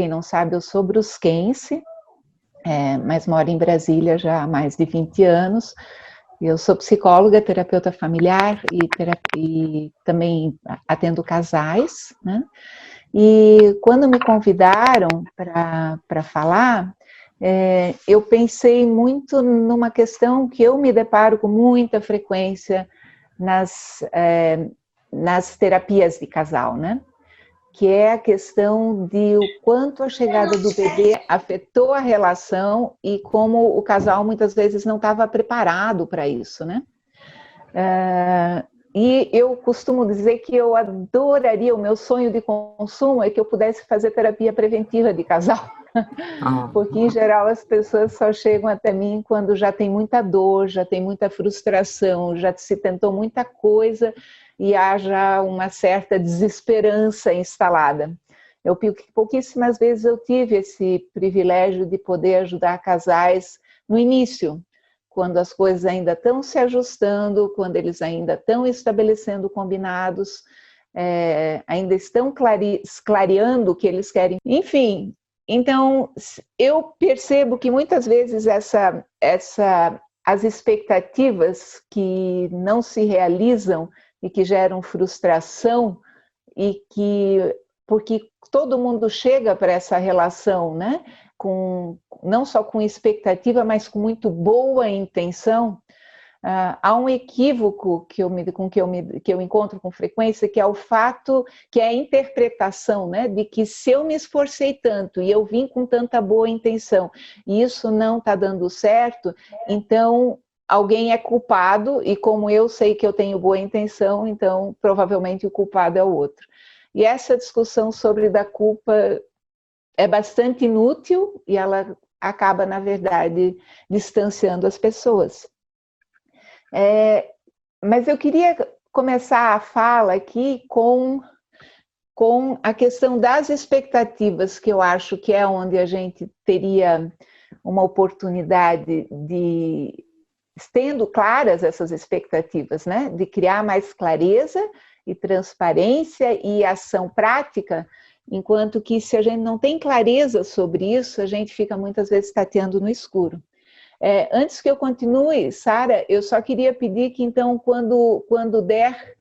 quem não sabe, eu sou brusquense, mas moro em Brasília já há mais de 20 anos. Eu sou psicóloga, terapeuta familiar e também atendo casais, né? E quando me convidaram para falar, eu pensei muito numa questão que eu me deparo com muita frequência nas terapias de casal, né? Que é a questão de o quanto a chegada do bebê afetou a relação e como o casal muitas vezes não estava preparado para isso, né? E eu costumo dizer que eu adoraria, o meu sonho de consumo é que eu pudesse fazer terapia preventiva de casal. Porque, em geral, as pessoas só chegam até mim quando já tem muita dor, já tem muita frustração, já se tentou muita coisa e há já uma certa desesperança instalada. Pouquíssimas vezes eu tive esse privilégio de poder ajudar casais no início, quando as coisas ainda estão se ajustando, quando eles ainda estão estabelecendo combinados, ainda estão clareando o que eles querem. Enfim, então eu percebo que muitas vezes as expectativas que não se realizam e que geram frustração e que porque todo mundo chega para essa relação, né? Não só com expectativa, mas com muito boa intenção. Há um equívoco que eu encontro com frequência, que é o fato, que é a interpretação, né? De que se eu me esforcei tanto e eu vim com tanta boa intenção e isso não está dando certo, então alguém é culpado e como eu sei que eu tenho boa intenção, então provavelmente o culpado é o outro. E essa discussão sobre da culpa é bastante inútil e ela acaba, na verdade, distanciando as pessoas. Mas eu queria começar a fala aqui com a questão das expectativas, que eu acho que é onde a gente teria uma oportunidade de, tendo claras essas expectativas, né, de criar mais clareza e transparência e ação prática, enquanto que se a gente não tem clareza sobre isso, a gente fica muitas vezes tateando no escuro. Antes que eu continue, Sara, eu só queria pedir que então quando der,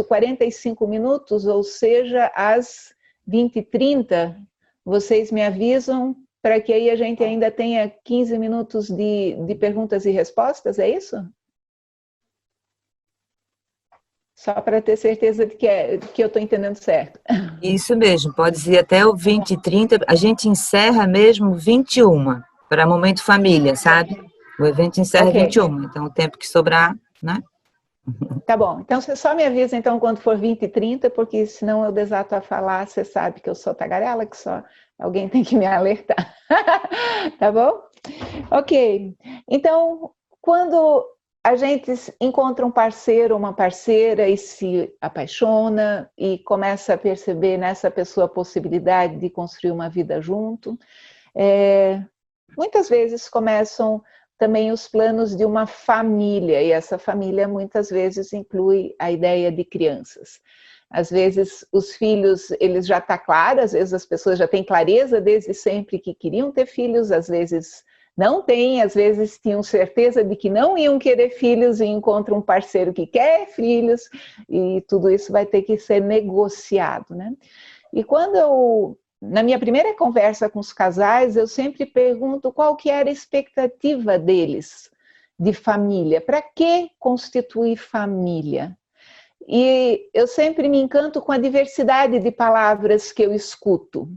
45 minutos, ou seja, às 20h30, vocês me avisam para que aí a gente ainda tenha 15 minutos de perguntas e respostas, é isso? Só para ter certeza de que eu estou entendendo certo. Isso mesmo, pode ir até o 20h30, a gente encerra mesmo 21h, para Momento Família, sabe? O evento encerra 21h, então o tempo que sobrar, né? Tá bom, então você só me avisa então quando for 20h30, porque senão eu desato a falar, você sabe que eu sou tagarela, que só alguém tem que me alertar. Tá bom? Ok, então quando a gente encontra um parceiro ou uma parceira e se apaixona e começa a perceber nessa pessoa a possibilidade de construir uma vida junto, muitas vezes começam também os planos de uma família, e essa família muitas vezes inclui a ideia de crianças. Às vezes os filhos, eles já estão claros, às vezes as pessoas já têm clareza desde sempre que queriam ter filhos, às vezes não têm, às vezes tinham certeza de que não iam querer filhos e encontram um parceiro que quer filhos, e tudo isso vai ter que ser negociado, né? E na minha primeira conversa com os casais, eu sempre pergunto qual que era a expectativa deles de família, para que constituir família? E eu sempre me encanto com a diversidade de palavras que eu escuto.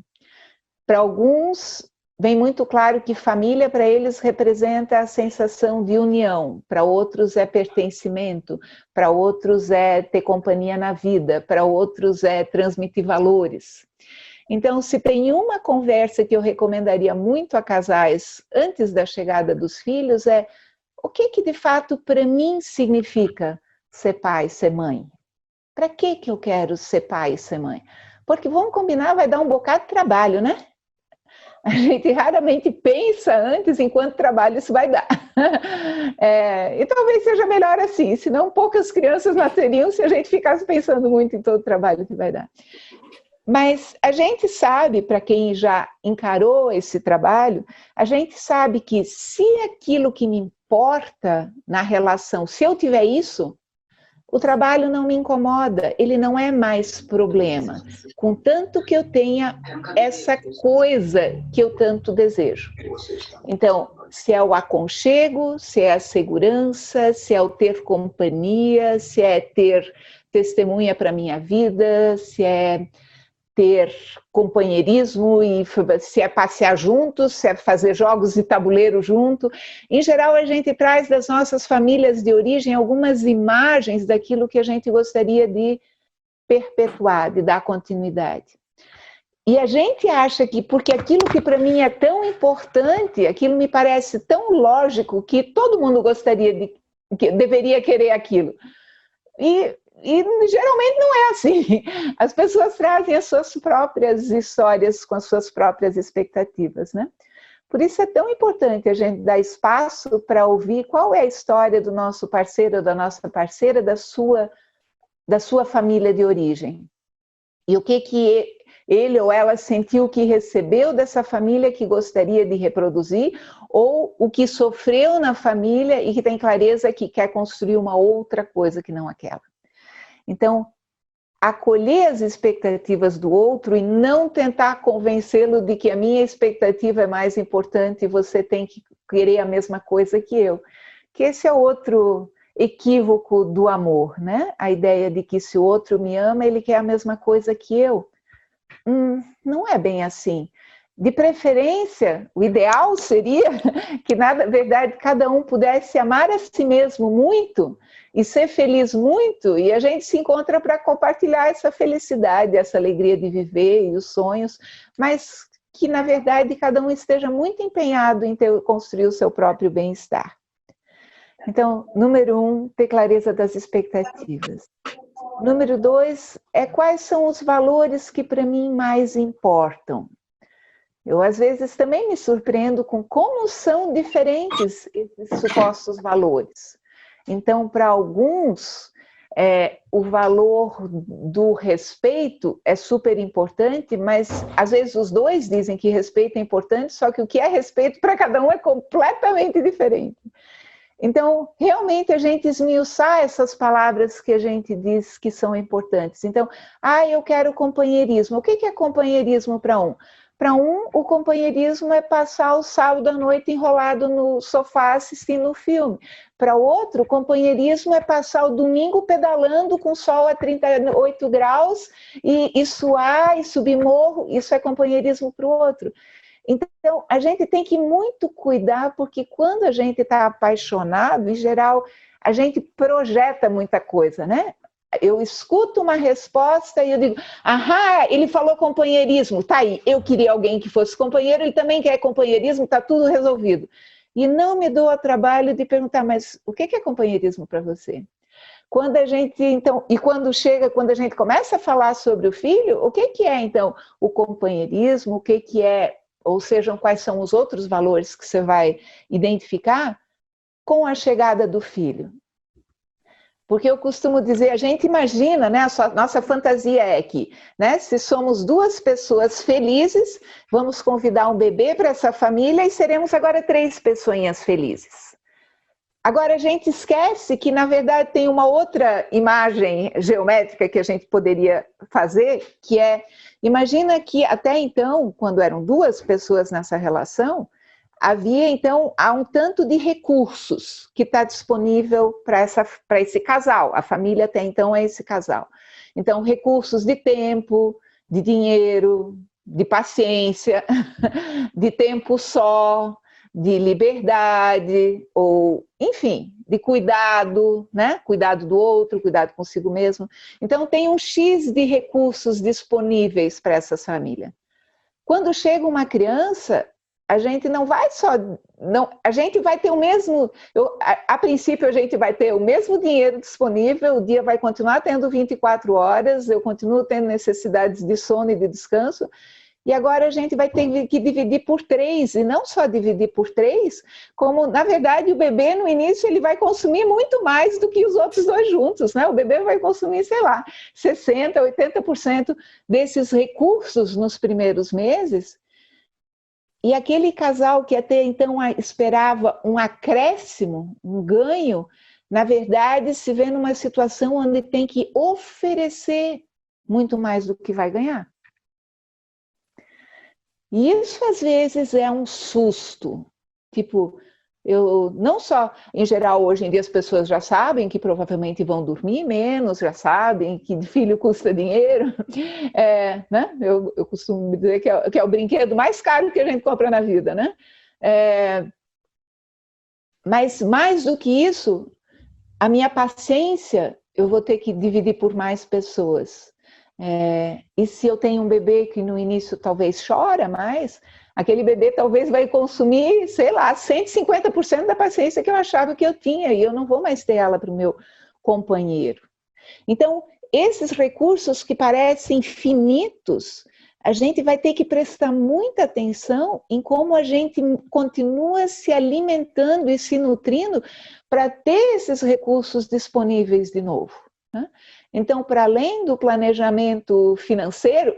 Para alguns, vem muito claro que família para eles representa a sensação de união, para outros é pertencimento, para outros é ter companhia na vida, para outros é transmitir valores. Então, se tem uma conversa que eu recomendaria muito a casais antes da chegada dos filhos o que de fato para mim significa ser pai, ser mãe? Para que eu quero ser pai e ser mãe? Porque vamos combinar, vai dar um bocado de trabalho, né? A gente raramente pensa antes em quanto trabalho isso vai dar. E talvez seja melhor assim, senão poucas crianças nasceriam se a gente ficasse pensando muito em todo o trabalho que vai dar. Mas a gente sabe, para quem já encarou esse trabalho, a gente sabe que se aquilo que me importa na relação, se eu tiver isso, o trabalho não me incomoda, ele não é mais problema, contanto que eu tenha essa coisa que eu tanto desejo. Então, se é o aconchego, se é a segurança, se é o ter companhia, se é ter testemunha para a minha vida, se é ter companheirismo, e se é passear juntos, se é fazer jogos de tabuleiro junto. Em geral, a gente traz das nossas famílias de origem algumas imagens daquilo que a gente gostaria de perpetuar, de dar continuidade. E a gente acha que, porque aquilo que para mim é tão importante, aquilo me parece tão lógico, que todo mundo gostaria de, que deveria querer aquilo. E geralmente não é assim. As pessoas trazem as suas próprias histórias com as suas próprias expectativas, né? Por isso é tão importante a gente dar espaço para ouvir qual é a história do nosso parceiro ou da nossa parceira, da sua família de origem. E o que ele ou ela sentiu que recebeu dessa família que gostaria de reproduzir, ou o que sofreu na família e que tem clareza que quer construir uma outra coisa que não aquela. Então, acolher as expectativas do outro e não tentar convencê-lo de que a minha expectativa é mais importante e você tem que querer a mesma coisa que eu. Que esse é outro equívoco do amor, né? A ideia de que se o outro me ama, ele quer a mesma coisa que eu. Não é bem assim. De preferência, o ideal seria que, na verdade, cada um pudesse amar a si mesmo muito e ser feliz muito, e a gente se encontra para compartilhar essa felicidade, essa alegria de viver e os sonhos, mas que, na verdade, cada um esteja muito empenhado em construir o seu próprio bem-estar. Então, número 1, ter clareza das expectativas. Número 2, quais são os valores que para mim mais importam. Eu, às vezes, também me surpreendo com como são diferentes esses supostos valores. Então, para alguns, o valor do respeito é super importante, mas, às vezes, os dois dizem que respeito é importante, só que o que é respeito para cada um é completamente diferente. Então, realmente, a gente esmiuçar essas palavras que a gente diz que são importantes. Então, eu quero companheirismo. O que é companheirismo para um? Para um, o companheirismo é passar o sábado à noite enrolado no sofá assistindo um filme. Para outro, o companheirismo é passar o domingo pedalando com sol a 38 graus e suar e subir morro. Isso é companheirismo para o outro. Então, a gente tem que muito cuidar, porque quando a gente está apaixonado, em geral, a gente projeta muita coisa, né? Eu escuto uma resposta e eu digo, ele falou companheirismo, tá aí, eu queria alguém que fosse companheiro, ele também quer companheirismo, tá tudo resolvido. E não me dou ao trabalho de perguntar, mas o que é companheirismo para você? Quando a gente, então, e quando a gente começa a falar sobre o filho, o que é, então, o companheirismo, o que é, ou sejam, quais são os outros valores que você vai identificar com a chegada do filho? Porque eu costumo dizer, a gente imagina, né, nossa fantasia é que, né, se somos duas pessoas felizes, vamos convidar um bebê para essa família e seremos agora 3 pessoinhas felizes. Agora a gente esquece que, na verdade, tem uma outra imagem geométrica que a gente poderia fazer, que é, imagina que até então, quando eram 2 pessoas nessa relação, havia, então, há um tanto de recursos que está disponível para esse casal. A família até então é esse casal. Então, recursos de tempo, de dinheiro, de paciência, de tempo só, de liberdade, ou, enfim, de cuidado, né? Cuidado do outro, cuidado consigo mesmo. Então, tem um X de recursos disponíveis para essas famílias. Quando chega uma criança, a gente não vai só... a gente vai ter o mesmo... a princípio, a gente vai ter o mesmo dinheiro disponível, o dia vai continuar tendo 24 horas, eu continuo tendo necessidades de sono e de descanso, E agora a gente vai ter que dividir por 3, e não só dividir por 3, como, na verdade, o bebê, no início, ele vai consumir muito mais do que os outros dois juntos, né? O bebê vai consumir, sei lá, 60%, 80% desses recursos nos primeiros meses. E aquele casal que até então esperava um acréscimo, um ganho, na verdade, se vê numa situação onde tem que oferecer muito mais do que vai ganhar. E isso, às vezes, é um susto. Tipo, não só, em geral, hoje em dia as pessoas já sabem que provavelmente vão dormir menos, já sabem que filho custa dinheiro. Né? Eu costumo dizer que é o brinquedo mais caro que a gente compra na vida, né? Mas, mais do que isso, a minha paciência eu vou ter que dividir por mais pessoas. E se eu tenho um bebê que no início talvez chora mais, aquele bebê talvez vai consumir, sei lá, 150% da paciência que eu achava que eu tinha, e eu não vou mais ter ela para o meu companheiro. Então, esses recursos que parecem finitos, a gente vai ter que prestar muita atenção em como a gente continua se alimentando e se nutrindo para ter esses recursos disponíveis de novo, né? Então, para além do planejamento financeiro,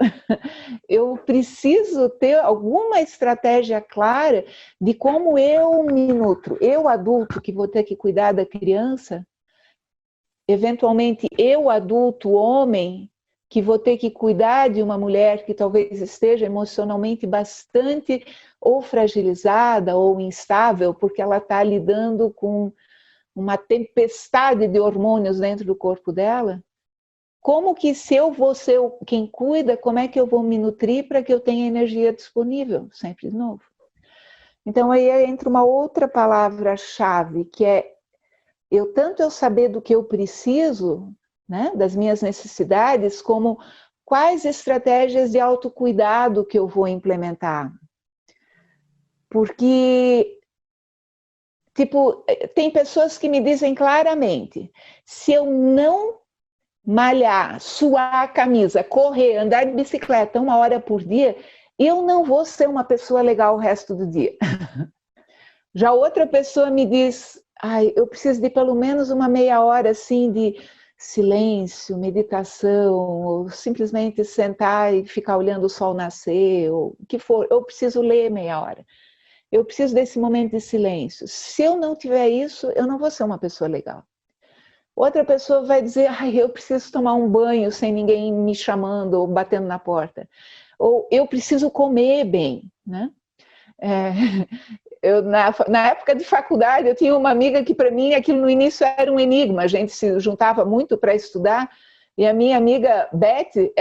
eu preciso ter alguma estratégia clara de como eu me nutro. Eu, adulto, que vou ter que cuidar da criança, eventualmente eu, adulto, homem, que vou ter que cuidar de uma mulher que talvez esteja emocionalmente bastante ou fragilizada ou instável, porque ela está lidando com uma tempestade de hormônios dentro do corpo dela. Como que, se eu vou ser quem cuida, como é que eu vou me nutrir para que eu tenha energia disponível, sempre de novo? Então aí entra uma outra palavra-chave, que é tanto eu saber do que eu preciso, né, das minhas necessidades, como quais estratégias de autocuidado que eu vou implementar. Porque, tipo, tem pessoas que me dizem claramente, se eu não malhar, suar a camisa, correr, andar de bicicleta 1 hora por dia, eu não vou ser uma pessoa legal o resto do dia. Já outra pessoa me diz, eu preciso de pelo menos uma meia hora assim de silêncio, meditação, ou simplesmente sentar e ficar olhando o sol nascer, ou o que for. Eu preciso ler meia hora. Eu preciso desse momento de silêncio. Se eu não tiver isso, eu não vou ser uma pessoa legal. Outra pessoa vai dizer, eu preciso tomar um banho sem ninguém me chamando ou batendo na porta. Ou eu preciso comer bem, né? Na época de faculdade, eu tinha uma amiga que para mim aquilo no início era um enigma. A gente se juntava muito para estudar. E a minha amiga Beth,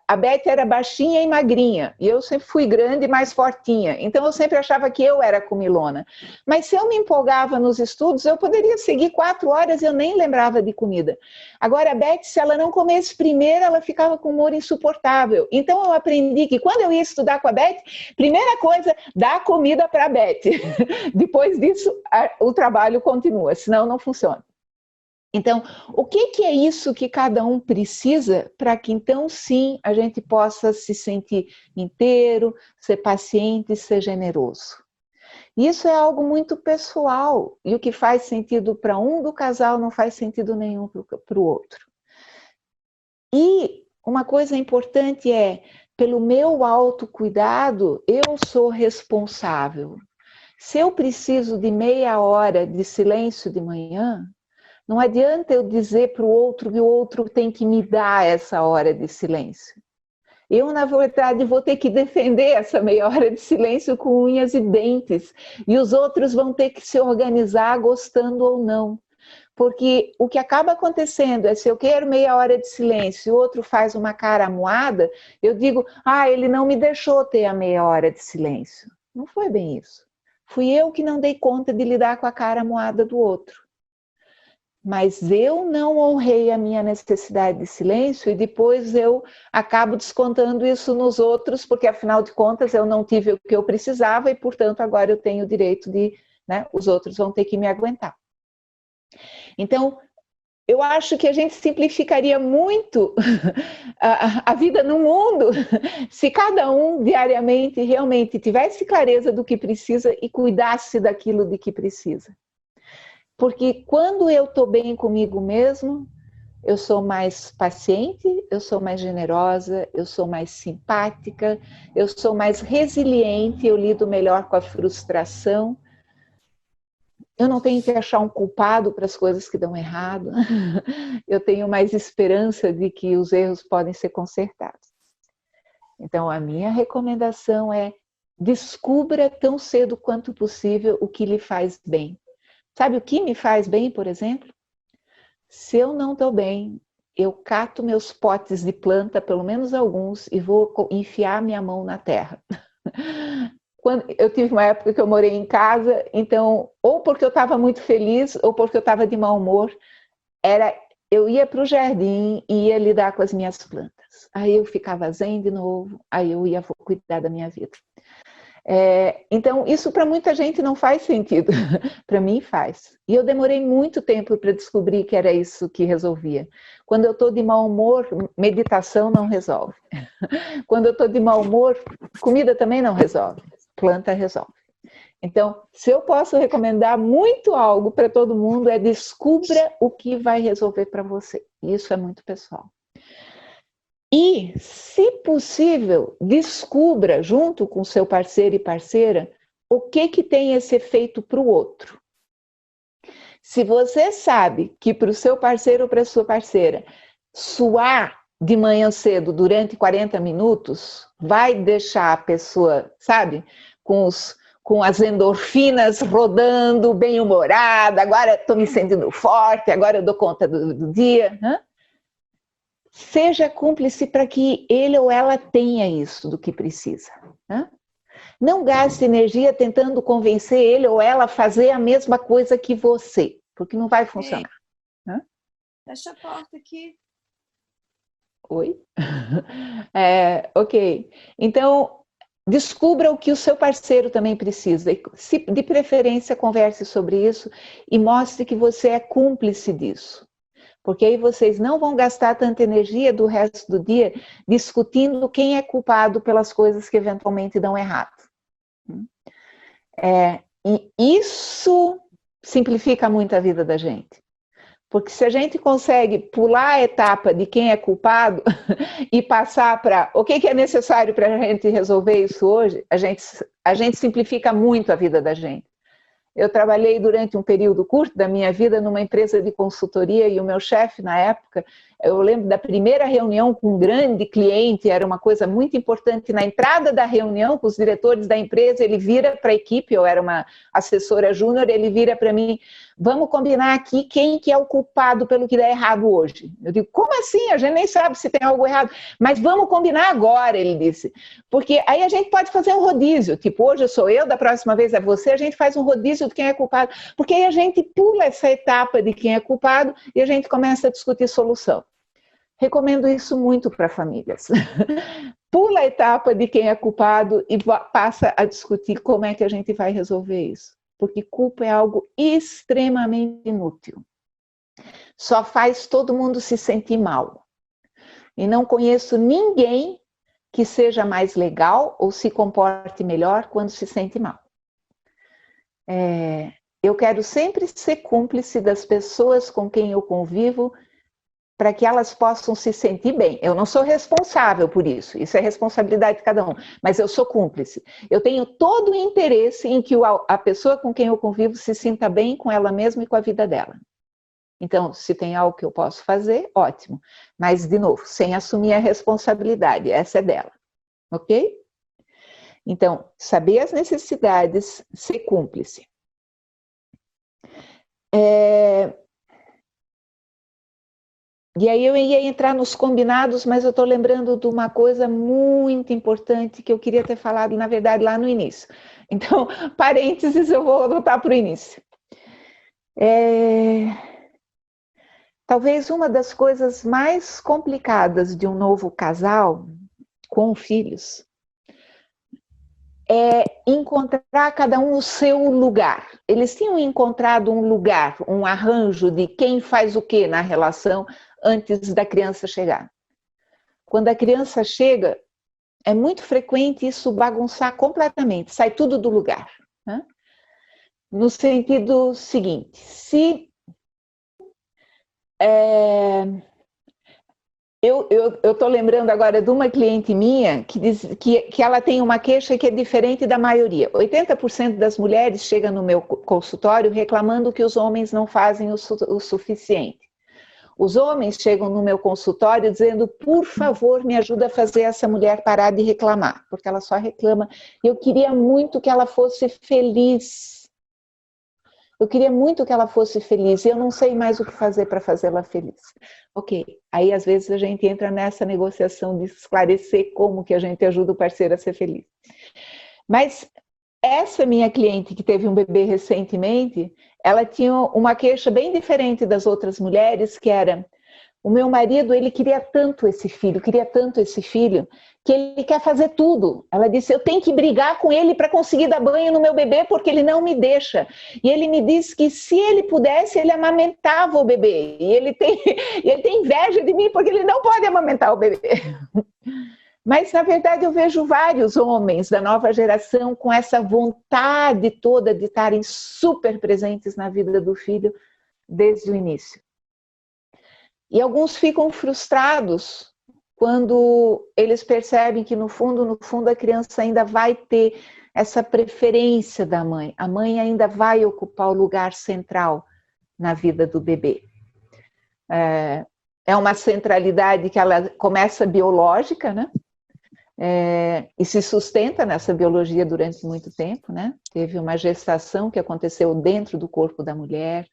a Beth era baixinha e magrinha, e eu sempre fui grande e mais fortinha, então eu sempre achava que eu era comilona. Mas se eu me empolgava nos estudos, eu poderia seguir 4 horas e eu nem lembrava de comida. Agora a Beth, se ela não comesse primeiro, ela ficava com humor insuportável. Então eu aprendi que quando eu ia estudar com a Beth, primeira coisa, dá comida para a Beth. Depois disso, o trabalho continua, senão não funciona. Então, o que é isso que cada um precisa para que então sim a gente possa se sentir inteiro, ser paciente, ser generoso? Isso é algo muito pessoal, e o que faz sentido para um do casal não faz sentido nenhum para o outro. E uma coisa importante é, pelo meu autocuidado, eu sou responsável. Se eu preciso de meia hora de silêncio de manhã, não adianta eu dizer para o outro que o outro tem que me dar essa hora de silêncio. Eu, na verdade, vou ter que defender essa meia hora de silêncio com unhas e dentes. E os outros vão ter que se organizar gostando ou não. Porque o que acaba acontecendo é, se eu quero meia hora de silêncio e o outro faz uma cara amuada, eu digo, ele não me deixou ter a meia hora de silêncio. Não foi bem isso. Fui eu que não dei conta de lidar com a cara amuada do outro. Mas eu não honrei a minha necessidade de silêncio e depois eu acabo descontando isso nos outros, porque afinal de contas eu não tive o que eu precisava e, portanto, agora eu tenho o direito de, os outros vão ter que me aguentar. Então, eu acho que a gente simplificaria muito a vida no mundo se cada um diariamente realmente tivesse clareza do que precisa e cuidasse daquilo de que precisa. Porque quando eu estou bem comigo mesmo, eu sou mais paciente, eu sou mais generosa, eu sou mais simpática, eu sou mais resiliente, eu lido melhor com a frustração. Eu não tenho que achar um culpado para as coisas que dão errado. Eu tenho mais esperança de que os erros podem ser consertados. Então, a minha recomendação é: descubra tão cedo quanto possível o que lhe faz bem. Sabe o que me faz bem, por exemplo? Se eu não estou bem, eu cato meus potes de planta, pelo menos alguns, e vou enfiar minha mão na terra. Quando eu tive uma época que eu morei em casa, então, ou porque eu estava muito feliz, ou porque eu estava de mau humor, eu ia para o jardim e ia lidar com as minhas plantas. Aí eu ficava zen de novo, aí eu ia cuidar da minha vida. Então, isso para muita gente não faz sentido, para mim faz. E eu demorei muito tempo para descobrir que era isso que resolvia. Quando eu estou de mau humor, meditação não resolve. Quando eu estou de mau humor, comida também não resolve, planta resolve. Então, se eu posso recomendar muito algo para todo mundo, é: descubra o que vai resolver para você. Isso é muito pessoal. E, se possível, descubra, junto com seu parceiro e parceira, o que tem esse efeito para o outro. Se você sabe que para o seu parceiro ou para a sua parceira, suar de manhã cedo durante 40 minutos vai deixar a pessoa, sabe, com as endorfinas rodando, bem-humorada, agora estou me sentindo forte, agora eu dou conta do dia, né? Seja cúmplice para que ele ou ela tenha isso do que precisa. Né? Não gaste energia tentando convencer ele ou ela a fazer a mesma coisa que você, porque não vai funcionar. Né? Fecha a porta aqui. Oi? Ok. Então, descubra o que o seu parceiro também precisa. De preferência, converse sobre isso e mostre que você é cúmplice disso. Porque aí vocês não vão gastar tanta energia do resto do dia discutindo quem é culpado pelas coisas que eventualmente dão errado. E isso simplifica muito a vida da gente. Porque se a gente consegue pular a etapa de quem é culpado e passar para o que é necessário para a gente resolver isso hoje, a gente simplifica muito a vida da gente. Eu trabalhei durante um período curto da minha vida numa empresa de consultoria e o meu chefe, na época, eu lembro da primeira reunião com um grande cliente, era uma coisa muito importante. Na entrada da reunião com os diretores da empresa, ele vira para a equipe, eu era uma assessora júnior, ele vira para mim: vamos combinar aqui quem que é o culpado pelo que dá errado hoje. Eu digo: como assim? A gente nem sabe se tem algo errado. Mas vamos combinar agora, ele disse. Porque aí a gente pode fazer um rodízio, tipo, hoje sou eu, da próxima vez é você, a gente faz um rodízio de quem é culpado. Porque aí a gente pula essa etapa de quem é culpado e a gente começa a discutir solução. Recomendo isso muito para famílias. Pula a etapa de quem é culpado e passa a discutir como é que a gente vai resolver isso. Porque culpa é algo extremamente inútil. Só faz todo mundo se sentir mal. E não conheço ninguém que seja mais legal ou se comporte melhor quando se sente mal. Eu quero sempre ser cúmplice das pessoas com quem eu convivo, para que elas possam se sentir bem. Eu não sou responsável por isso é responsabilidade de cada um, mas eu sou cúmplice. Eu tenho todo o interesse em que a pessoa com quem eu convivo se sinta bem com ela mesma e com a vida dela. Então, se tem algo que eu posso fazer, ótimo. Mas, de novo, sem assumir a responsabilidade, essa é dela. Ok? Então, saber as necessidades, ser cúmplice. E aí eu ia entrar nos combinados, mas eu estou lembrando de uma coisa muito importante que eu queria ter falado, na verdade, lá no início. Então, parênteses, eu vou voltar para o início. Talvez uma das coisas mais complicadas de um novo casal com filhos é encontrar cada um o seu lugar. eles tinham encontrado um lugar, um arranjo de quem faz o que na relação antes da criança chegar. Quando a criança chega, é muito frequente isso bagunçar completamente, sai tudo do lugar, né? No sentido seguinte, se eu estou lembrando agora de uma cliente minha que diz que ela tem uma queixa que é diferente da maioria. 80% das mulheres chegam no meu consultório reclamando que os homens não fazem o suficiente. Os homens chegam no meu consultório dizendo, por favor, me ajuda a fazer essa mulher parar de reclamar, porque ela só reclama. Eu queria muito que ela fosse feliz. Eu queria muito que ela fosse feliz e eu não sei mais o que fazer para fazê-la feliz. Ok, aí às vezes a gente entra nessa negociação de esclarecer como que a gente ajuda o parceiro a ser feliz. Mas essa minha cliente que teve um bebê recentemente, ela tinha uma queixa bem diferente das outras mulheres, que era, o meu marido, ele queria tanto esse filho, que ele quer fazer tudo. Ela disse, eu tenho que brigar com ele para conseguir dar banho no meu bebê, porque ele não me deixa. E ele me disse que se ele pudesse, ele amamentava o bebê. E ele tem inveja de mim, porque ele não pode amamentar o bebê. Mas, na verdade, eu vejo vários homens da nova geração com essa vontade toda de estarem super presentes na vida do filho desde o início. E alguns ficam frustrados quando eles percebem que, no fundo, a criança ainda vai ter essa preferência da mãe. A mãe ainda vai ocupar o lugar central na vida do bebê. É uma centralidade que ela começa biológica, né? E se sustenta nessa biologia durante muito tempo, né? Teve uma gestação que aconteceu dentro do corpo da mulher,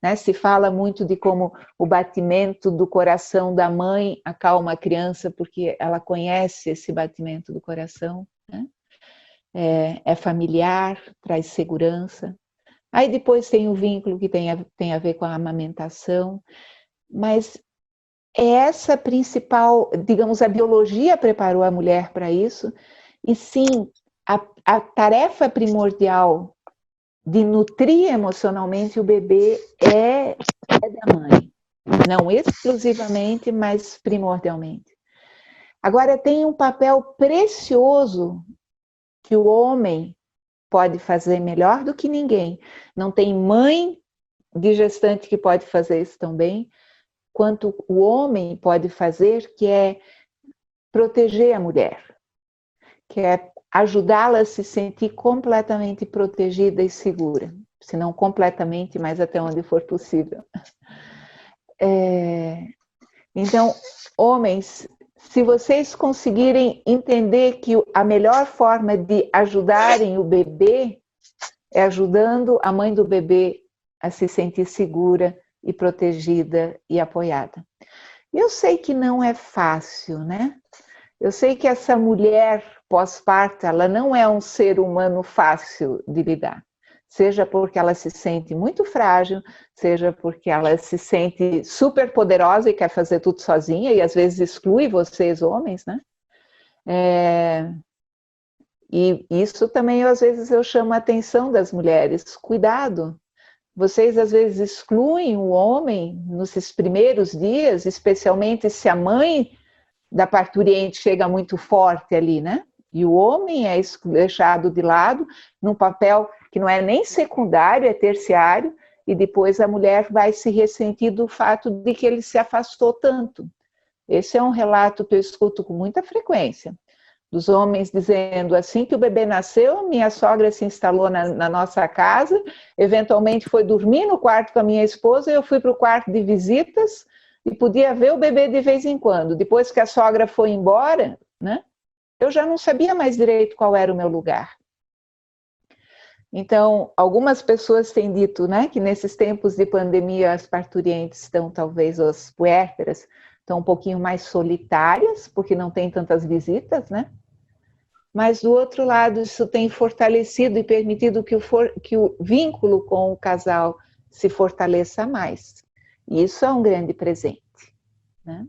né? Se fala muito de como o batimento do coração da mãe acalma a criança, porque ela conhece esse batimento do coração, né? É familiar, traz segurança. Aí depois tem o vínculo que tem a ver com a amamentação, mas essa principal, digamos, a biologia preparou a mulher para isso, e sim, a tarefa primordial de nutrir emocionalmente o bebê é da mãe. Não exclusivamente, mas primordialmente. Agora, tem um papel precioso que o homem pode fazer melhor do que ninguém. Não tem mãe de gestante que pode fazer isso tão bem quanto o homem pode fazer, que é proteger a mulher, que é ajudá-la a se sentir completamente protegida e segura, se não completamente, mas até onde for possível. Então, homens, se vocês conseguirem entender que a melhor forma de ajudarem o bebê é ajudando a mãe do bebê a se sentir segura e protegida e apoiada. Eu sei que não é fácil, né? Eu sei que essa mulher pós-parto, ela não é um ser humano fácil de lidar. Seja porque ela se sente muito frágil, seja porque ela se sente super poderosa e quer fazer tudo sozinha, e às vezes exclui vocês, homens, né? E isso também, às vezes, eu chamo a atenção das mulheres. Cuidado! Vocês, às vezes, excluem o homem nesses primeiros dias, especialmente se a mãe da parturiente chega muito forte ali, né? E o homem é deixado de lado num papel que não é nem secundário, é terciário, e depois a mulher vai se ressentir do fato de que ele se afastou tanto. Esse é um relato que eu escuto com muita frequência, dos homens dizendo, assim que o bebê nasceu, minha sogra se instalou na nossa casa, eventualmente foi dormir no quarto com a minha esposa, e eu fui para o quarto de visitas e podia ver o bebê de vez em quando. Depois que a sogra foi embora, né, eu já não sabia mais direito qual era o meu lugar. Então, algumas pessoas têm dito, né, que nesses tempos de pandemia as parturientes estão, talvez as puérperas, estão um pouquinho mais solitárias, porque não tem tantas visitas, né? Mas, do outro lado, isso tem fortalecido e permitido que o vínculo com o casal se fortaleça mais. E isso é um grande presente, né?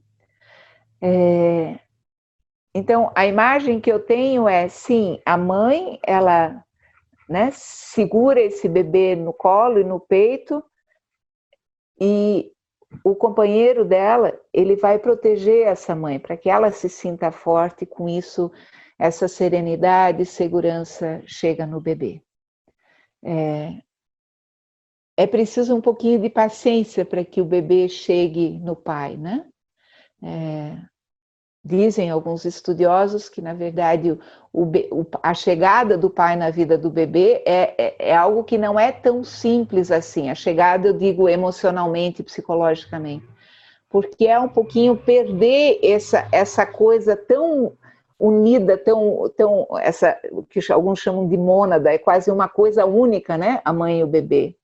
Então, a imagem que eu tenho é, sim, a mãe, ela, né, segura esse bebê no colo e no peito, e o companheiro dela, ele vai proteger essa mãe, para que ela se sinta forte, e com isso, essa serenidade e segurança chega no bebê. É preciso um pouquinho de paciência para que o bebê chegue no pai, né? Dizem alguns estudiosos que, na verdade, a chegada do pai na vida do bebê é algo que não é tão simples assim. A chegada, eu digo, emocionalmente, psicologicamente. Porque é um pouquinho perder essa coisa tão unida, o que alguns chamam de mônada, é quase uma coisa única, né? A mãe e o bebê.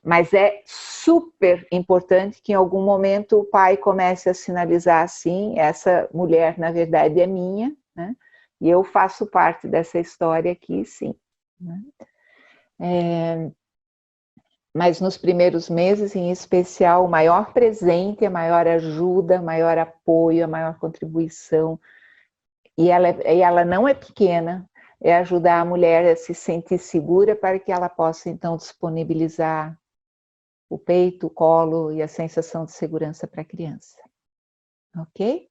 Mas é super importante que em algum momento o pai comece a sinalizar assim, essa mulher na verdade é minha, né? E eu faço parte dessa história aqui, sim. Né? Mas nos primeiros meses, em especial, o maior presente, a maior ajuda, o maior apoio, a maior contribuição, e ela não é pequena, é ajudar a mulher a se sentir segura para que ela possa então disponibilizar o peito, o colo e a sensação de segurança para a criança. Ok?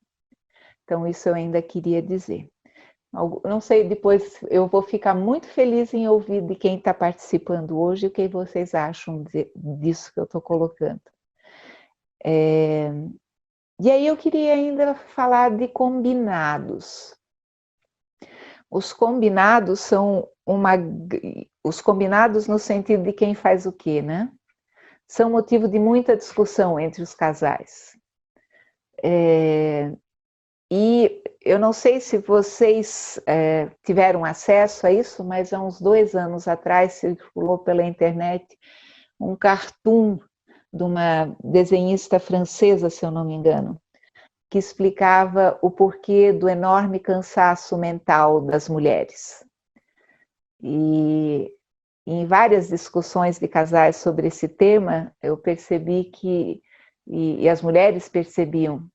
Então, isso eu ainda queria dizer. Não sei, depois eu vou ficar muito feliz em ouvir de quem está participando hoje o que vocês acham disso que eu estou colocando. E aí eu queria ainda falar de combinados. Os combinados são os combinados no sentido de quem faz o quê, né? São motivo de muita discussão entre os casais. E eu não sei se vocês tiveram acesso a isso, mas há uns 2 anos atrás circulou pela internet um cartoon de uma desenhista francesa, se eu não me engano, que explicava o porquê do enorme cansaço mental das mulheres. E em várias discussões de casais sobre esse tema, eu percebi que, e as mulheres percebiam,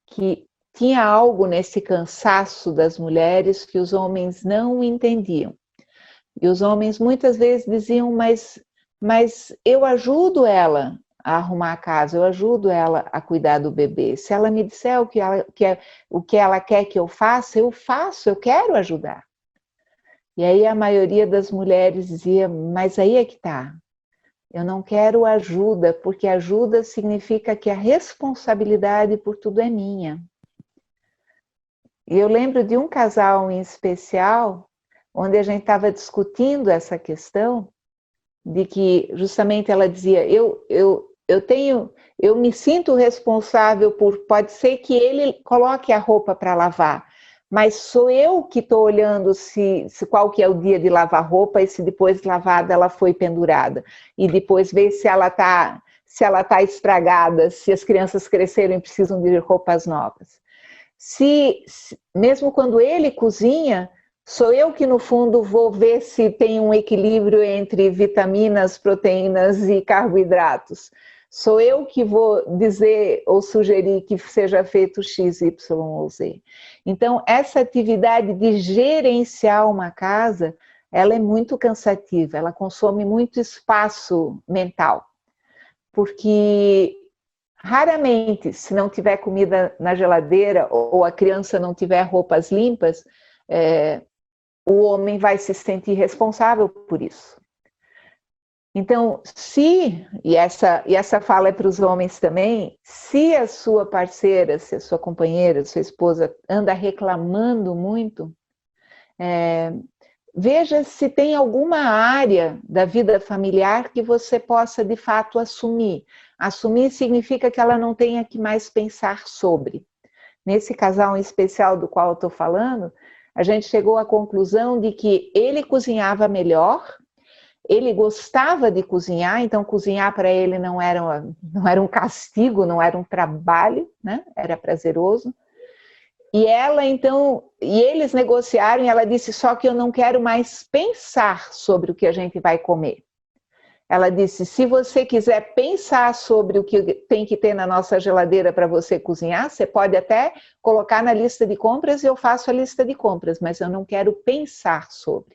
que tinha algo nesse cansaço das mulheres que os homens não entendiam. E os homens muitas vezes diziam, mas eu ajudo ela a arrumar a casa, eu ajudo ela a cuidar do bebê. Se ela me disser o que ela quer que eu faça, eu quero ajudar. E aí a maioria das mulheres dizia, mas aí é que está. Eu não quero ajuda, porque ajuda significa que a responsabilidade por tudo é minha. E eu lembro de um casal em especial, onde a gente estava discutindo essa questão, de que justamente ela dizia, eu me sinto responsável pode ser que ele coloque a roupa para lavar, mas sou eu que estou olhando qual que é o dia de lavar roupa e se depois de lavada ela foi pendurada. E depois ver se ela tá estragada, se as crianças cresceram e precisam de roupas novas. Mesmo quando ele cozinha, sou eu que no fundo vou ver se tem um equilíbrio entre vitaminas, proteínas e carboidratos. Sou eu que vou dizer ou sugerir que seja feito X, Y ou Z. Então, essa atividade de gerenciar uma casa, ela é muito cansativa, ela consome muito espaço mental. Porque raramente, se não tiver comida na geladeira ou a criança não tiver roupas limpas, o homem vai se sentir responsável por isso. Então, e essa fala é para os homens também, se a sua parceira, se a sua companheira, sua esposa anda reclamando muito, veja se tem alguma área da vida familiar que você possa de fato assumir. Assumir significa que ela não tenha que mais pensar sobre. Nesse casal em especial do qual eu estou falando, a gente chegou à conclusão de que ele cozinhava melhor, ele gostava de cozinhar, então cozinhar para ele não era um castigo, não era um trabalho, né? Era prazeroso. E eles negociaram e ela disse, só que eu não quero mais pensar sobre o que a gente vai comer. Ela disse, se você quiser pensar sobre o que tem que ter na nossa geladeira para você cozinhar, você pode até colocar na lista de compras e eu faço a lista de compras, mas eu não quero pensar sobre.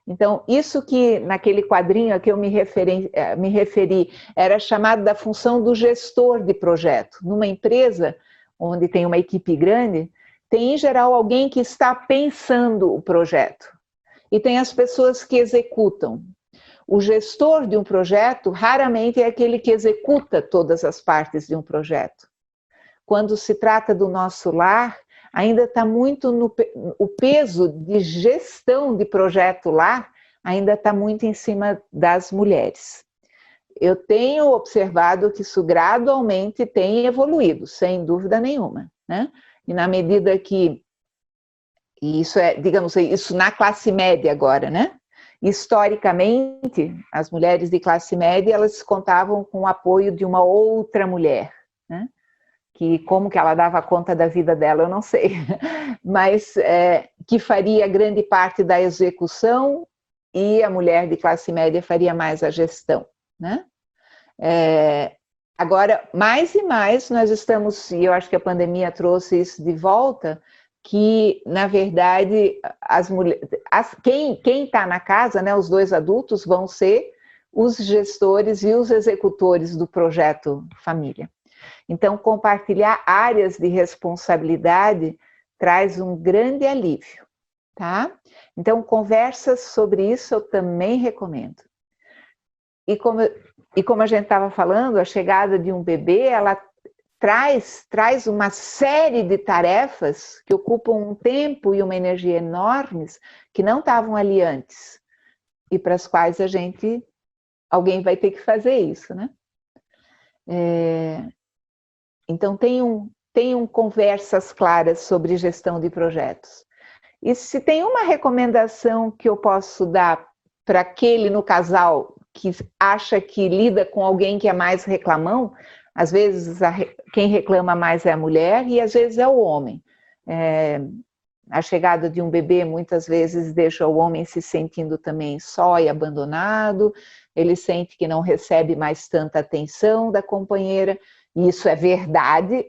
Então, isso que naquele quadrinho a que eu me referi era chamado da função do gestor de projeto. Numa empresa onde tem uma equipe grande, tem em geral alguém que está pensando o projeto e tem as pessoas que executam. O gestor de um projeto raramente é aquele que executa todas as partes de um projeto. Quando se trata do nosso lar, ainda está muito o peso de gestão de projeto lá, ainda está muito em cima das mulheres. Eu tenho observado que isso gradualmente tem evoluído, sem dúvida nenhuma, né? E na medida que, e isso é, digamos, isso na classe média agora, né? Historicamente, as mulheres de classe média, elas contavam com o apoio de uma outra mulher, né? Que como que ela dava conta da vida dela, eu não sei, mas que faria grande parte da execução e a mulher de classe média faria mais a gestão, né? Agora, mais e mais nós estamos, e eu acho que a pandemia trouxe isso de volta, que, na verdade, as mulheres, quem está na casa, né, os dois adultos, vão ser os gestores e os executores do projeto família. Então, compartilhar áreas de responsabilidade traz um grande alívio, tá? Então, conversas sobre isso eu também recomendo. E como a gente estava falando, a chegada de um bebê, ela traz uma série de tarefas que ocupam um tempo e uma energia enormes que não estavam ali antes e para as quais alguém vai ter que fazer isso, né? Então, tenham conversas claras sobre gestão de projetos. E se tem uma recomendação que eu posso dar para aquele no casal que acha que lida com alguém que é mais reclamão, às vezes quem reclama mais é a mulher e às vezes é o homem. A chegada de um bebê muitas vezes deixa o homem se sentindo também só e abandonado, ele sente que não recebe mais tanta atenção da companheira, e isso é verdade.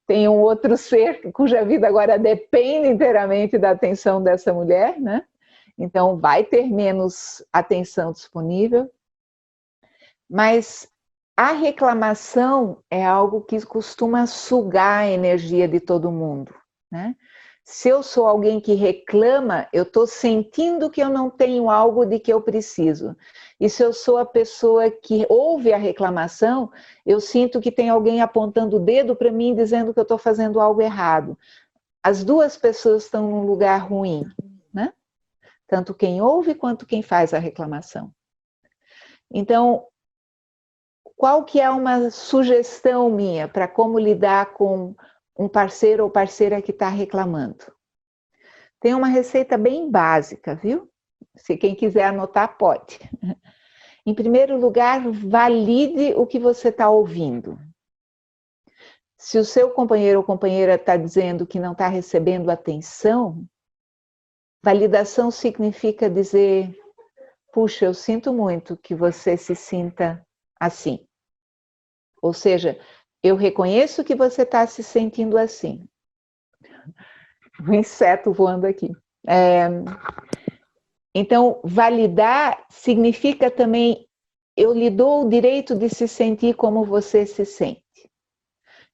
Tem um outro ser cuja vida agora depende inteiramente da atenção dessa mulher, né? Então vai ter menos atenção disponível, mas a reclamação é algo que costuma sugar a energia de todo mundo, né? Se eu sou alguém que reclama, eu estou sentindo que eu não tenho algo de que eu preciso. E se eu sou a pessoa que ouve a reclamação, eu sinto que tem alguém apontando o dedo para mim dizendo que eu estou fazendo algo errado. As duas pessoas estão num lugar ruim, né? Tanto quem ouve quanto quem faz a reclamação. Então, qual que é uma sugestão minha para como lidar com um parceiro ou parceira que está reclamando? Tem uma receita bem básica, viu? Se quem quiser anotar, pode. Em primeiro lugar, valide o que você está ouvindo. Se o seu companheiro ou companheira está dizendo que não está recebendo atenção, validação significa dizer: puxa, eu sinto muito que você se sinta assim. Ou seja, eu reconheço que você está se sentindo assim. Um inseto voando aqui. Então, validar significa também, eu lhe dou o direito de se sentir como você se sente.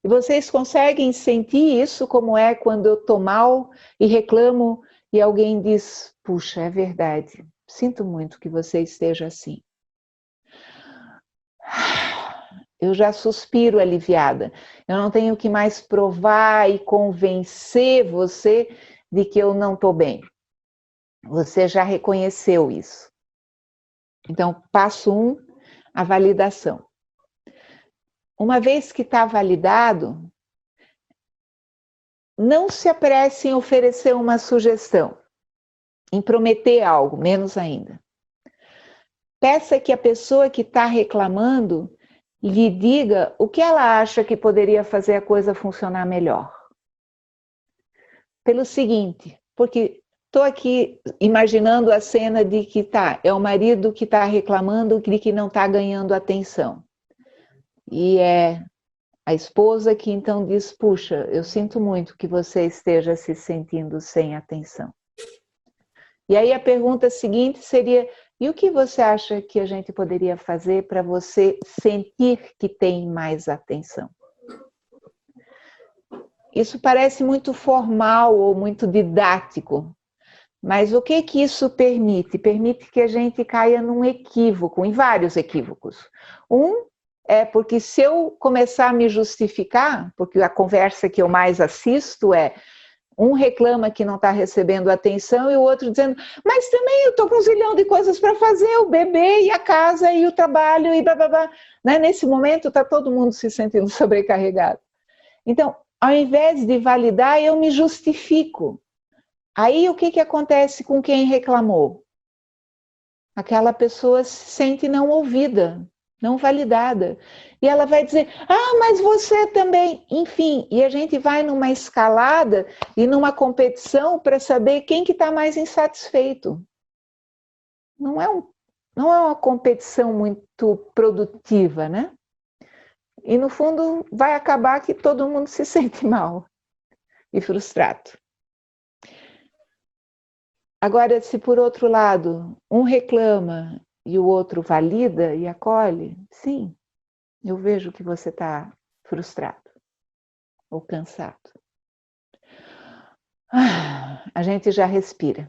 E vocês conseguem sentir isso como é quando eu estou mal e reclamo e alguém diz: puxa, é verdade, sinto muito que você esteja assim. Eu já suspiro aliviada. Eu não tenho que mais provar e convencer você de que eu não estou bem. Você já reconheceu isso. Então, passo 1, a validação. Uma vez que está validado, não se apresse em oferecer uma sugestão, em prometer algo, menos ainda. Peça que a pessoa que está reclamando lhe diga o que ela acha que poderia fazer a coisa funcionar melhor. Pelo seguinte, porque estou aqui imaginando a cena de que é o marido que está reclamando de que não está ganhando atenção. E é a esposa que então diz: puxa, eu sinto muito que você esteja se sentindo sem atenção. E aí a pergunta seguinte seria, e o que você acha que a gente poderia fazer para você sentir que tem mais atenção? Isso parece muito formal ou muito didático, mas o que que isso permite? Permite que a gente caia num equívoco, em vários equívocos. Um é porque se eu começar a me justificar, porque a conversa que eu mais assisto é um reclama que não está recebendo atenção e o outro dizendo, mas também eu estou com um zilhão de coisas para fazer, o bebê e a casa e o trabalho e blá blá blá. Né? Nesse momento está todo mundo se sentindo sobrecarregado. Então, ao invés de validar, eu me justifico. Aí o que acontece com quem reclamou? Aquela pessoa se sente não ouvida, não validada. E ela vai dizer, ah, mas você também. Enfim, e a gente vai numa escalada e numa competição para saber quem que está mais insatisfeito. Não é uma competição muito produtiva, né? E no fundo vai acabar que todo mundo se sente mal e frustrado. Agora, se por outro lado, um reclama e o outro valida e acolhe, sim, eu vejo que você está frustrado ou cansado. A gente já respira.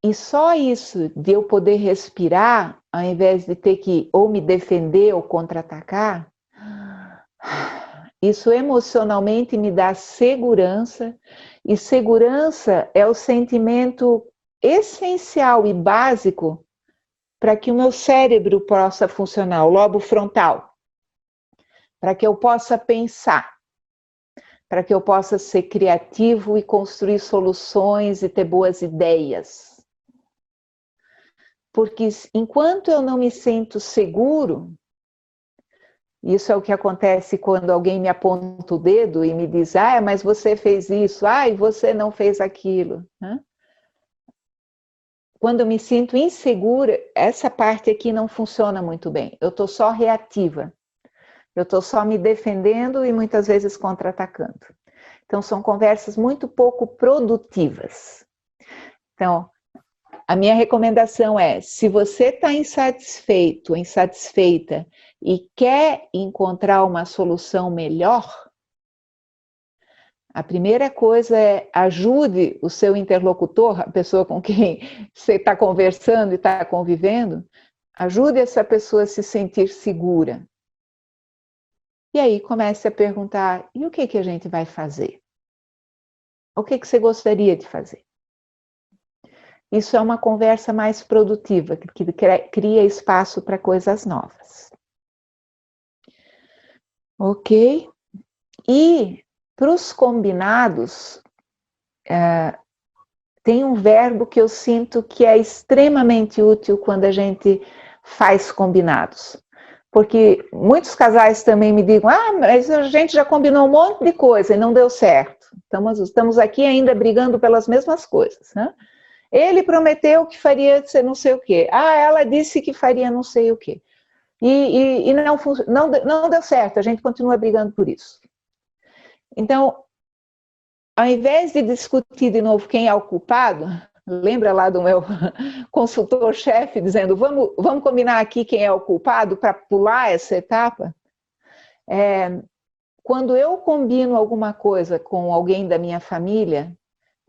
E só isso de eu poder respirar, ao invés de ter que ou me defender ou contra-atacar, isso emocionalmente me dá segurança, e segurança é o sentimento essencial e básico para que o meu cérebro possa funcionar, o lobo frontal, para que eu possa pensar, para que eu possa ser criativo e construir soluções e ter boas ideias. Porque enquanto eu não me sinto seguro, isso é o que acontece quando alguém me aponta o dedo e me diz, ah, mas você fez isso, ah, e você não fez aquilo. Quando eu me sinto insegura, essa parte aqui não funciona muito bem. Eu estou só reativa. Eu estou só me defendendo e muitas vezes contra-atacando. Então, são conversas muito pouco produtivas. Então, a minha recomendação é, se você está insatisfeito, insatisfeita e quer encontrar uma solução melhor, a primeira coisa é ajude o seu interlocutor, a pessoa com quem você está conversando e está convivendo, ajude essa pessoa a se sentir segura. E aí comece a perguntar, e o que a gente vai fazer? O que você gostaria de fazer? Isso é uma conversa mais produtiva, que cria espaço para coisas novas. Ok? E para os combinados, tem um verbo que eu sinto que é extremamente útil quando a gente faz combinados. Porque muitos casais também me digam, ah, mas a gente já combinou um monte de coisa e não deu certo. Estamos aqui ainda brigando pelas mesmas coisas, né? Ele prometeu que faria não sei o quê. Ah, ela disse que faria não sei o quê. E não deu certo, a gente continua brigando por isso. Então, ao invés de discutir de novo quem é o culpado, lembra lá do meu consultor-chefe dizendo, vamos combinar aqui quem é o culpado para pular essa etapa? Quando eu combino alguma coisa com alguém da minha família,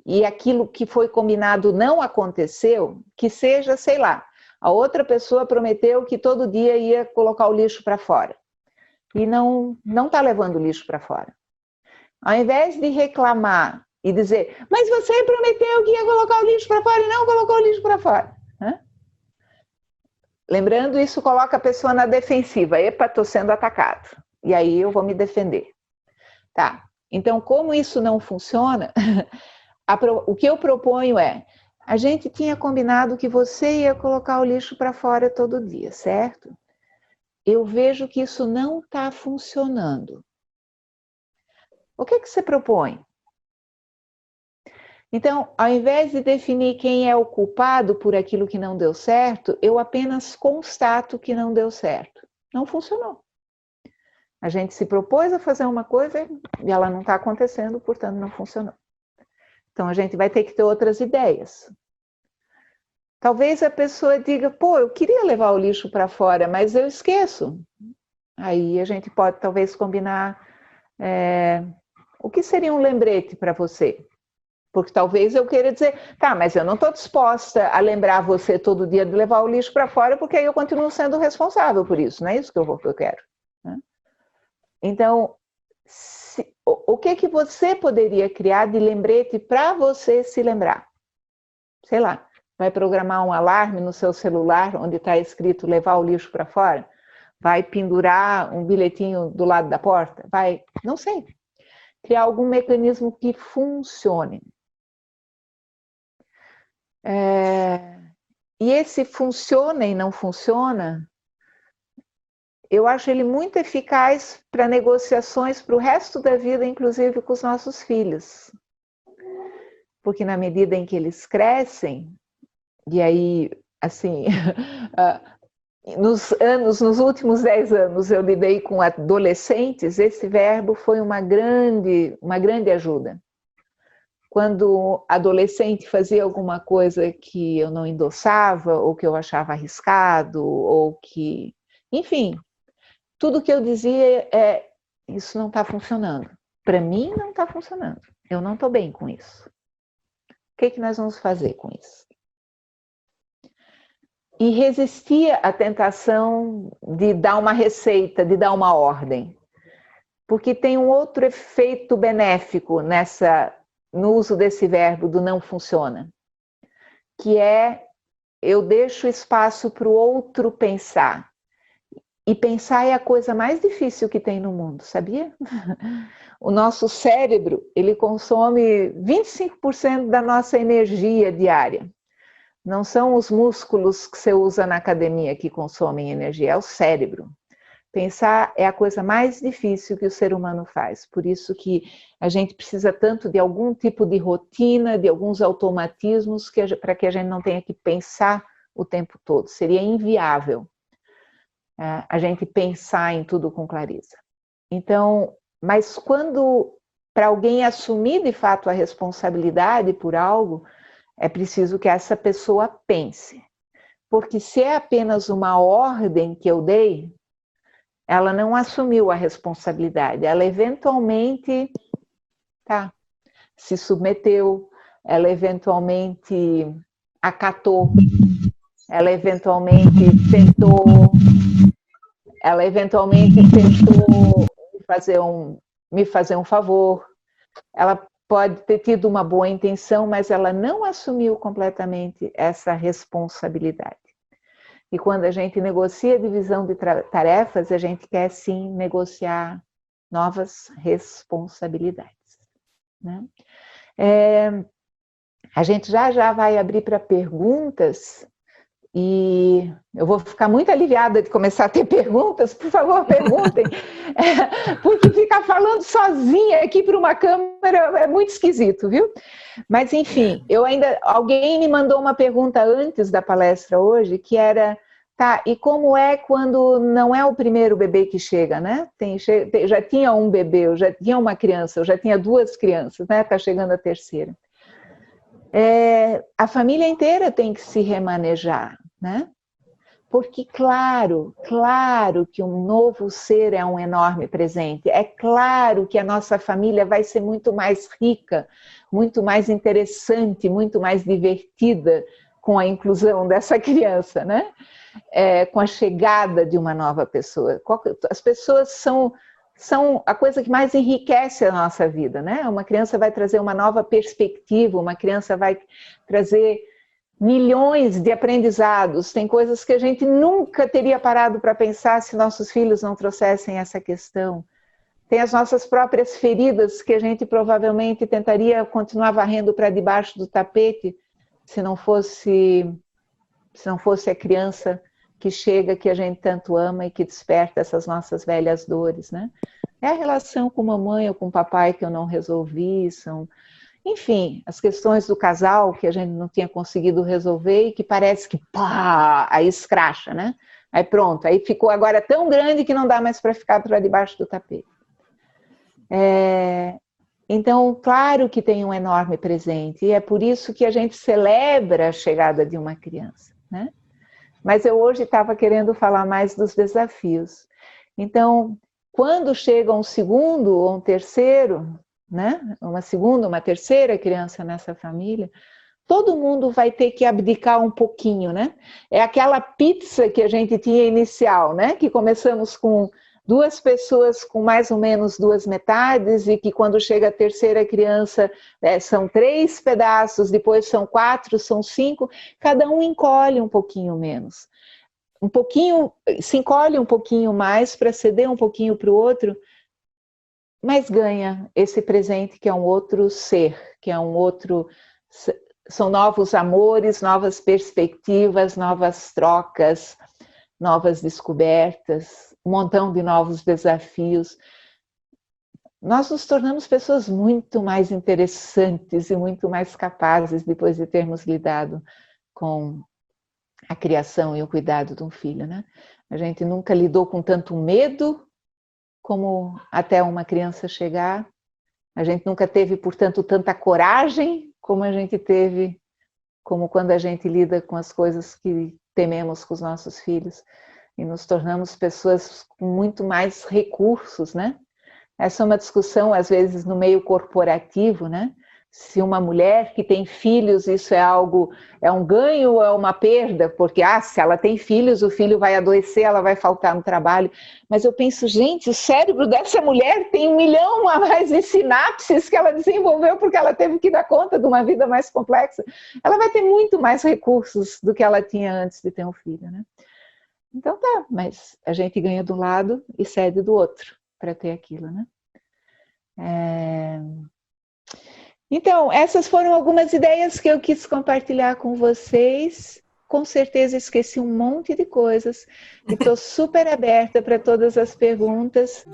e aquilo que foi combinado não aconteceu, que seja, sei lá, a outra pessoa prometeu que todo dia ia colocar o lixo para fora. E não está levando o lixo para fora. Ao invés de reclamar e dizer, mas você prometeu que ia colocar o lixo para fora e não colocou o lixo para fora. Lembrando, isso coloca a pessoa na defensiva. Epa, estou sendo atacado. E aí eu vou me defender. Tá. Então, como isso não funciona... O que eu proponho é, a gente tinha combinado que você ia colocar o lixo para fora todo dia, certo? Eu vejo que isso não está funcionando. O que você propõe? Então, ao invés de definir quem é o culpado por aquilo que não deu certo, eu apenas constato que não deu certo. Não funcionou. A gente se propôs a fazer uma coisa e ela não está acontecendo, portanto não funcionou. Então a gente vai ter que ter outras ideias. Talvez a pessoa diga, pô, eu queria levar o lixo para fora, mas eu esqueço. Aí a gente pode talvez combinar o que seria um lembrete para você. Porque talvez eu queira dizer, tá, mas eu não estou disposta a lembrar você todo dia de levar o lixo para fora, porque aí eu continuo sendo responsável por isso, não é isso que eu quero. Né? Então, o que você poderia criar de lembrete para você se lembrar? Sei lá, vai programar um alarme no seu celular onde está escrito levar o lixo para fora? Vai pendurar um bilhetinho do lado da porta? Vai, não sei. Criar algum mecanismo que funcione. E esse funciona e não funciona, eu acho ele muito eficaz para negociações para o resto da vida, inclusive com os nossos filhos. Porque na medida em que eles crescem, e aí, assim, nos últimos 10 anos eu lidei com adolescentes, esse verbo foi uma grande ajuda. Quando adolescente fazia alguma coisa que eu não endossava, ou que eu achava arriscado, ou que... Enfim, tudo que eu dizia isso não está funcionando. Para mim não está funcionando. Eu não estou bem com isso. O que nós vamos fazer com isso? E resistia à tentação de dar uma receita, de dar uma ordem. Porque tem um outro efeito benéfico no uso desse verbo do não funciona, que eu deixo espaço para o outro pensar. E pensar é a coisa mais difícil que tem no mundo, sabia? O nosso cérebro, ele consome 25% da nossa energia diária. Não são os músculos que você usa na academia que consomem energia, é o cérebro. Pensar é a coisa mais difícil que o ser humano faz. Por isso que a gente precisa tanto de algum tipo de rotina, de alguns automatismos, para que a gente não tenha que pensar o tempo todo. Seria inviável a gente pensar em tudo com clareza. Então, mas quando, para alguém assumir de fato a responsabilidade por algo, é preciso que essa pessoa pense. Porque se é apenas uma ordem que eu dei, ela não assumiu a responsabilidade. Ela eventualmente se submeteu, ela eventualmente acatou, ela eventualmente tentou me fazer um favor. Ela pode ter tido uma boa intenção, mas ela não assumiu completamente essa responsabilidade. E quando a gente negocia a divisão de tarefas, a gente quer sim negociar novas responsabilidades. Né? A gente já vai abrir para perguntas, e eu vou ficar muito aliviada de começar a ter perguntas. Por favor, perguntem, porque ficar falando sozinha aqui para uma câmera é muito esquisito, viu? Mas enfim, alguém me mandou uma pergunta antes da palestra hoje, que era, e como é quando não é o primeiro bebê que chega, né? Já tinha um bebê, eu já tinha uma criança, eu já tinha 2 crianças, né? Está chegando a terceira. A família inteira tem que se remanejar, né? Porque claro que um novo ser é um enorme presente. É claro que a nossa família vai ser muito mais rica, muito mais interessante, muito mais divertida com a inclusão dessa criança, né? Com a chegada de uma nova pessoa. As pessoas são a coisa que mais enriquece a nossa vida, né? Uma criança vai trazer uma nova perspectiva, uma criança vai trazer milhões de aprendizados. Tem coisas que a gente nunca teria parado para pensar se nossos filhos não trouxessem essa questão. Tem as nossas próprias feridas que a gente provavelmente tentaria continuar varrendo para debaixo do tapete se não fosse a criança que chega, que a gente tanto ama e que desperta essas nossas velhas dores, né? É a relação com mamãe ou com papai que eu não resolvi, enfim, as questões do casal que a gente não tinha conseguido resolver e que parece que aí escracha, né? Aí pronto, aí ficou agora tão grande que não dá mais para ficar para debaixo do tapete. Então, claro que tem um enorme presente, e é por isso que a gente celebra a chegada de uma criança, né? Mas eu hoje estava querendo falar mais dos desafios. Então, quando chega um segundo ou um terceiro, né? Uma segunda, uma terceira criança nessa família, todo mundo vai ter que abdicar um pouquinho, né? É aquela pizza que a gente tinha inicial, né? Que começamos com 2 pessoas com mais ou menos 2 metades, e que quando chega a terceira criança são 3 pedaços, depois são 4, são 5, cada um encolhe um pouquinho menos. Um pouquinho, se encolhe um pouquinho mais para ceder um pouquinho para o outro, mas ganha esse presente que é um outro ser, que é um outro... São novos amores, novas perspectivas, novas trocas, novas descobertas, um montão de novos desafios. Nós nos tornamos pessoas muito mais interessantes e muito mais capazes depois de termos lidado com a criação e o cuidado de um filho, né? A gente nunca lidou com tanto medo como até uma criança chegar. A gente nunca teve, portanto, tanta coragem como a gente teve, como quando a gente lida com as coisas que tememos com os nossos filhos. E nos tornamos pessoas com muito mais recursos, né? Essa é uma discussão, às vezes, no meio corporativo, né? Se uma mulher que tem filhos, isso é um ganho ou é uma perda? Porque, se ela tem filhos, o filho vai adoecer, ela vai faltar no trabalho. Mas eu penso, gente, o cérebro dessa mulher tem 1 milhão a mais de sinapses que ela desenvolveu porque ela teve que dar conta de uma vida mais complexa. Ela vai ter muito mais recursos do que ela tinha antes de ter um filho, né? Então tá, mas a gente ganha do lado e cede do outro para ter aquilo, né? Então, essas foram algumas ideias que eu quis compartilhar com vocês. Com certeza esqueci um monte de coisas e estou super aberta para todas as perguntas.